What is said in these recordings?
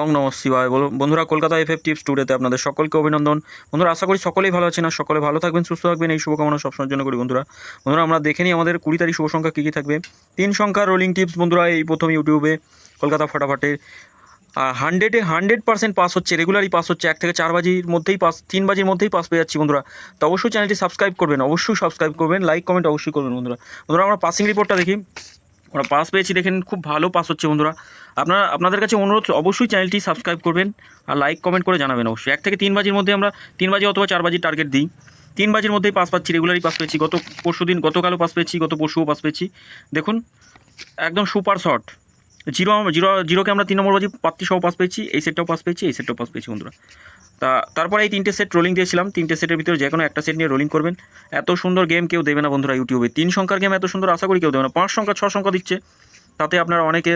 ওং নমঃ শিবায়। বন্ধুরা, কলকাতা এফএফ টিপস টুডেতে আপনাদের সকলকে অভিনন্দন। বন্ধুরা, আশা করি সকলেই ভালো আছেন আর সকলে ভালো থাকবেন, সুস্থ থাকবেন, এই শুভকামনা সবসময়ের জন্য করি। বন্ধুরা আমরা দেখে নিই আমাদের 20 তারিখ শুভ সংখ্যা কী কী থাকবে। 3 সংখ্যার রোলিং টিপস বন্ধুরা, এই প্রথম ইউটিউবে কলকাতা ফটাফটে 100% পাস হচ্ছে, রেগুলারই পাস হচ্ছে। 1 থেকে 4 বাজির মধ্যেই পাস, 3 বাজির মধ্যেই পাস পেয়ে যাচ্ছি বন্ধুরা। তো অবশ্যই চ্যানেলটি সাবস্ক্রাইব করবেন, অবশ্যই সাবস্ক্রাইব করবেন, লাইক কমেন্ট অবশ্যই করবেন বন্ধুরা আমরা পাসিং রিপোর্টটা দেখি। আমরা পাস পেয়েছি, দেখেন খুব ভালো পাস হচ্ছে বন্ধুরা। আপনাদের কাছে অনুরোধ, অবশ্যই চ্যানেলটি সাবস্ক্রাইব করবেন আর লাইক কমেন্ট করে জানাবেন অবশ্যই। 1 থেকে 3 বাজির মধ্যে আমরা 3 বাজি অথবা 4 বাজির টার্গেট দিই। 3 বাজির মধ্যেই পাস পাচ্ছি, রেগুলারই পাস পেয়েছি। গতকালও পাস পেয়েছি, গত পরশুও পাস পেয়েছি। দেখুন একদম সুপার শট। জিরোকে আমরা 3 নম্বর বাজি পাত্তি সহ পাস পেয়েছি, এই সেটটাও পাস পেয়েছি, এই সেটটাও পাস পেয়েছি বন্ধুরা। তারপরে এই 3টে সেট রোলিং দিয়েছিলাম। 3টে সেটের ভিতরে যে কোনো একটা সেট নিয়ে রোলিং করবেন। এত সুন্দর গেম কেউ দেবে না বন্ধুরা ইউটিউবে। 3 সংখ্যার গেম এত সুন্দর আশা করি কেউ দেবে না। 5 সংখ্যা 6 সংখ্যা দিচ্ছে, তাতে আপনারা অনেকে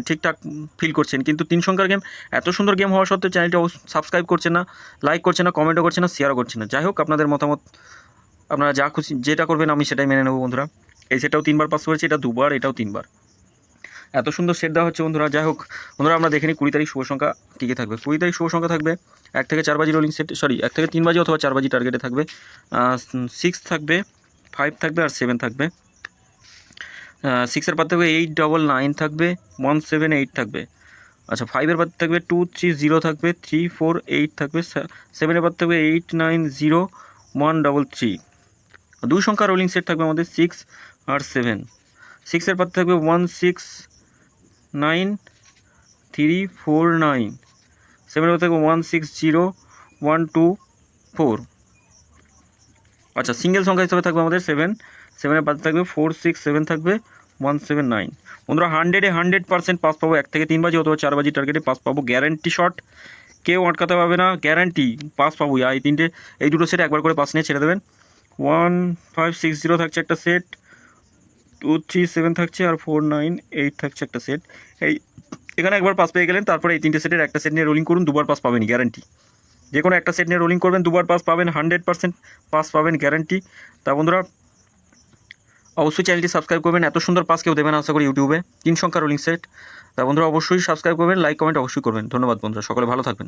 ঠিকঠাক ফিল করছেন, কিন্তু 3 সংখ্যার গেম এত সুন্দর গেম হওয়া সত্ত্বেও চ্যানেলটি সাবস্ক্রাইব করছেন না, লাইক করছেন না, কমেন্টও করছেন না, শেয়ারও করছেন না। যাই হোক, আপনাদের মতামত, আপনারা যা খুশি যেটা করবেন আমি সেটাই মেনে নেবো বন্ধুরা। এই সেটটাও 3বার পাস করেছি, এটা 2বার, এটাও 3বার। এত সুন্দর সেট দেওয়া হচ্ছে বন্ধুরা। যাই হোক বন্ধুরা, আমরা দেখে নিই 20 তারিখ শুভ সংখ্যা কী কী থাকবে। 20 তারিখ শুভ সংখ্যা থাকবে 1 থেকে 4 বাজি রোলিং সেট, 1 থেকে 3 বাজি অথবা 4 বাজি টার্গেটে থাকবে। 6 থাকবে, 5 থাকবে আর 7 থাকবে। 6-এর পার থাকবে 899 থাকবে, 178 থাকবে। আচ্ছা, 5-এর পার থাকবে 230 থাকবে, 348 থাকবে। 7-এর পার থাকবে 890, 133। 2 সংখ্যা রোলিং সেট থাকবে আমাদের 6 আর 7। 6-এর পার থাকবে 169, 349। 7-এর পার থাকবে 160, 124। আচ্ছা, সিঙ্গেল সংখ্যা হিসাবে থাকবে আমাদের 7-এর পাশে থাকবে 467 থাকবে, 179। বন্ধুরা 100% পাস পাবো। 1 থেকে 3 বাজি অথবা 4 বাজি টার্গেটে পাস পাবো, গ্যারান্টি শট, কেউ আটকাতে পারবে না, গ্যারান্টি পাস পাবো। এই দুটো সেট একবার করে পাস নিয়ে ছেড়ে দেবেন। 1560 থাকছে একটা সেট, 237 থাকছে আর 498 থাকছে একটা সেট। এখানে একবার পাস পেয়ে গেলেন, তারপরে এই 3টে সেটের একটা সেট নিয়ে রোলিং করুন, 2বার পাস পাবেনই গ্যারান্টি। যে কোনো একটা সেট নিয়ে রোলিং করবেন, 2বার পাস পাবেন, 100% পাস পাবেন গ্যারান্টি। তা বন্ধুরা অবশ্যই চ্যানেলটি সাবস্ক্রাইব করবেন, এত সুন্দর পাস কেউ দেবেন আশা করি ইউটিউবে। 3 সংখ্যা রোলিং সেট। তা বন্ধুরা অবশ্যই সাবস্ক্রাইব করবেন, লাইক কমেন্ট অবশ্যই করবেন। ধন্যবাদ বন্ধুরা, সকলে ভালো থাকবেন।